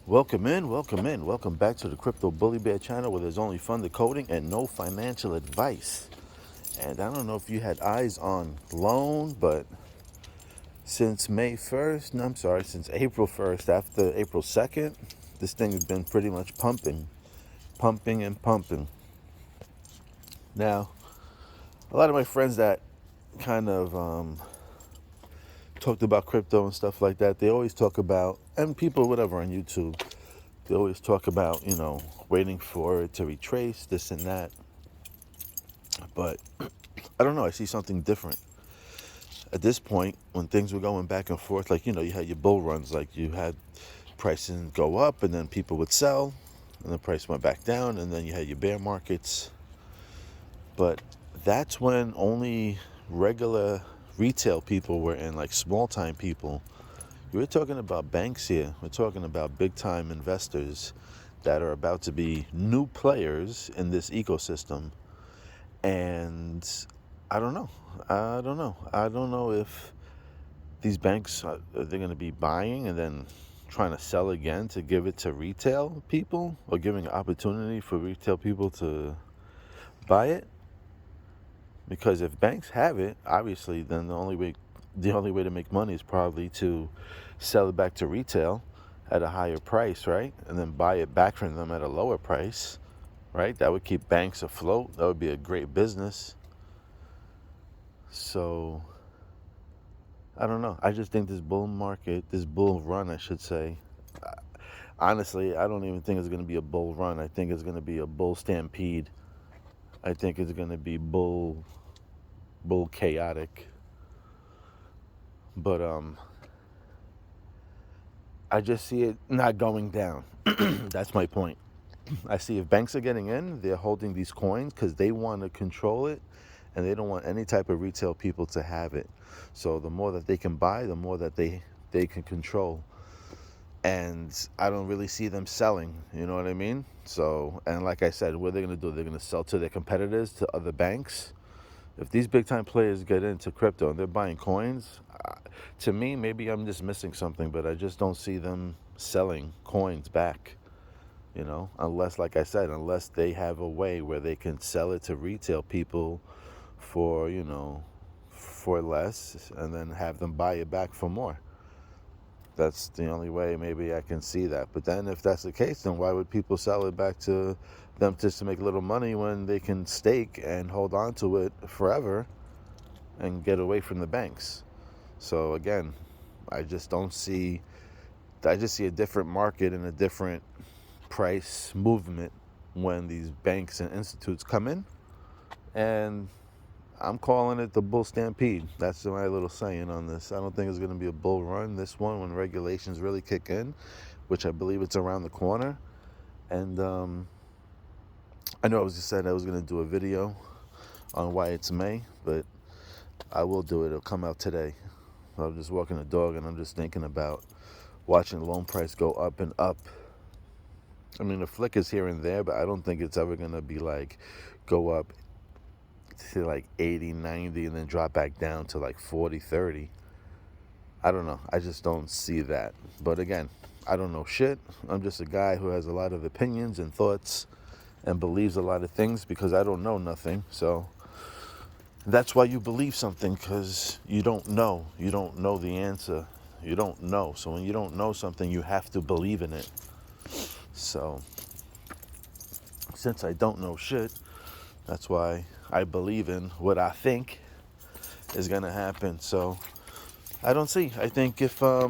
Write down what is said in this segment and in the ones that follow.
Welcome in, welcome in. Welcome back to the Crypto Bully Bear channel where there's only fun decoding and no financial advice. And I don't know if you had eyes on loan, but since May 1st, no, I'm sorry, since April 1st, after April 2nd, this thing has been pretty much pumping, pumping, and pumping. Now, a lot of my friends that kind of talked about crypto and stuff like that, they always talk about, and people, whatever, on YouTube, they always talk about, waiting for it to retrace, this and that. But I don't know, I see something different. At this point, when things were going back and forth, like, you had your bull runs, like you had prices go up and then people would sell, and the price went back down, and then you had your bear markets. But that's when only regular retail people were in, like small time people. We're talking about banks here. We're talking about big time investors that are about to be new players in this ecosystem. And I don't know. I don't know if these banks they're going to be buying and then trying to sell again to give it to retail people, or giving an opportunity for retail people to buy it. Because if banks have it, obviously, then the only way to make money is probably to sell it back to retail at a higher price, right? And then buy it back from them at a lower price, right? That would keep banks afloat. That would be a great business. So I don't know. I just think this bull market, this bull run, I should say. Honestly, I don't even think it's going to be a bull run. I think it's going to be a bull stampede. I think it's going to be bull chaotic. But I just see it not going down. That's my point. I see if banks are getting in, they're holding these coins because they want to control it, and they don't want any type of retail people to have it. So the more that they can buy, the more that they can control. And I don't really see them selling, you know what I mean? So, and like I said, what are they going to do? They're going to sell to their competitors, to other banks. If these big time players get into crypto and they're buying coins, to me, maybe I'm just missing something, but I just don't see them selling coins back, unless, like I said, unless they have a way where they can sell it to retail people for, for less, and then have them buy it back for more. That's the only way maybe I can see that. But then if that's the case, then why would people sell it back to them just to make a little money when they can stake and hold on to it forever and get away from the banks? So again, I just don't see, I just see a different market and a different price movement when these banks and institutes come in. And I'm calling it the bull stampede. That's my little saying on this. I don't think it's going to be a bull run, this one, when regulations really kick in, which I believe it's around the corner. And I know I was just said I was going to do a video on why it's May, but I will do it. It'll come out today. I'm just walking the dog and I'm just thinking about watching the loan price go up and up. I mean, the flick is here and there, but I don't think it's ever going to be like go up to like 80, 90, and then drop back down to like 40, 30. I don't know. I just don't see that. But again, I don't know shit. I'm just a guy who has a lot of opinions and thoughts and believes a lot of things because I don't know nothing. So that's why you believe something, because you don't know. You don't know the answer. You don't know. So when you don't know something, you have to believe in it. So since I don't know shit, that's why I believe in what I think is gonna happen. So I don't see. I think if I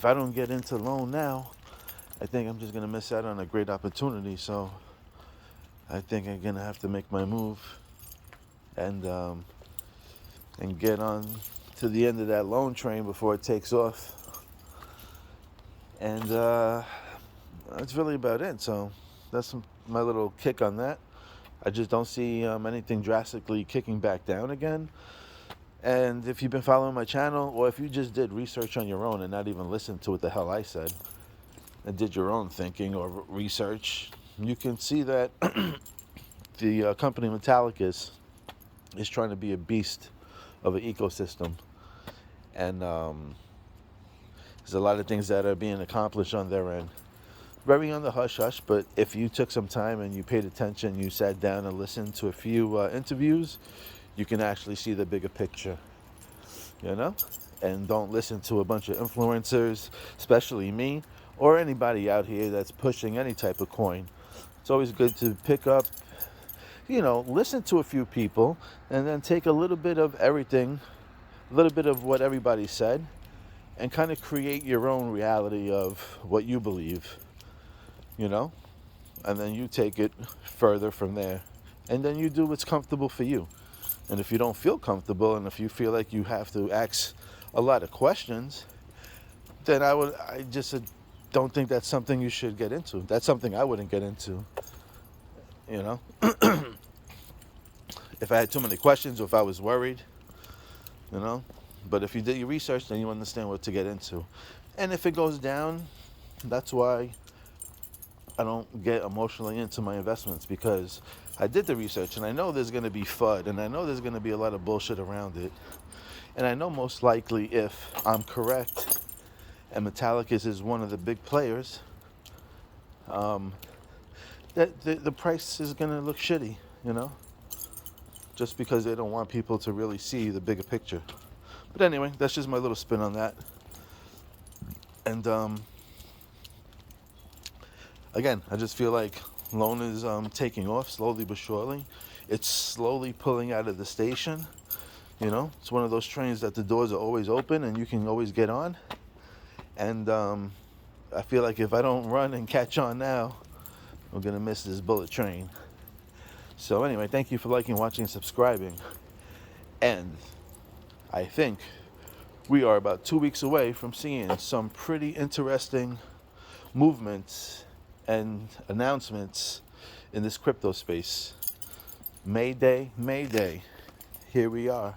don't get into loan now, I think I'm just gonna miss out on a great opportunity. So I think I'm gonna have to make my move and get on to the end of that loan train before it takes off. And that's really about it. So that's my little kick on that. I just don't see anything drastically kicking back down again. And if you've been following my channel, or if you just did research on your own and not even listen to what the hell I said, and did your own thinking or research, you can see that the company Metallicus is trying to be a beast of an ecosystem. And There's a lot of things that are being accomplished on their end. Very on the hush hush, but if you took some time and you paid attention, you sat down and listened to a few interviews, you can actually see the bigger picture, you know? And don't listen to a bunch of influencers, especially me, or anybody out here that's pushing any type of coin. It's always good to pick up, listen to a few people and then take a little bit of everything, a little bit of what everybody said, and kind of create your own reality of what you believe, and then you take it further from there. And then you do what's comfortable for you. And if you don't feel comfortable and if you feel like you have to ask a lot of questions, then I just don't think that's something you should get into. That's something I wouldn't get into, you know. If I had too many questions or if I was worried, But if you did your research, then you understand what to get into. And if it goes down, that's why I don't get emotionally into my investments, because I did the research and I know there's going to be FUD and I know there's going to be a lot of bullshit around it. And I know most likely if I'm correct and Metallicus is one of the big players, that the price is going to look shitty, just because they don't want people to really see the bigger picture. But anyway, that's just my little spin on that. And again, I just feel like Lone is taking off slowly but surely. It's slowly pulling out of the station. It's one of those trains that the doors are always open and you can always get on. And I feel like if I don't run and catch on now, I'm going to miss this bullet train. So anyway, thank you for liking, watching, and subscribing. And I think we are about 2 weeks away from seeing some pretty interesting movements and announcements in this crypto space. Mayday, Mayday. Here we are.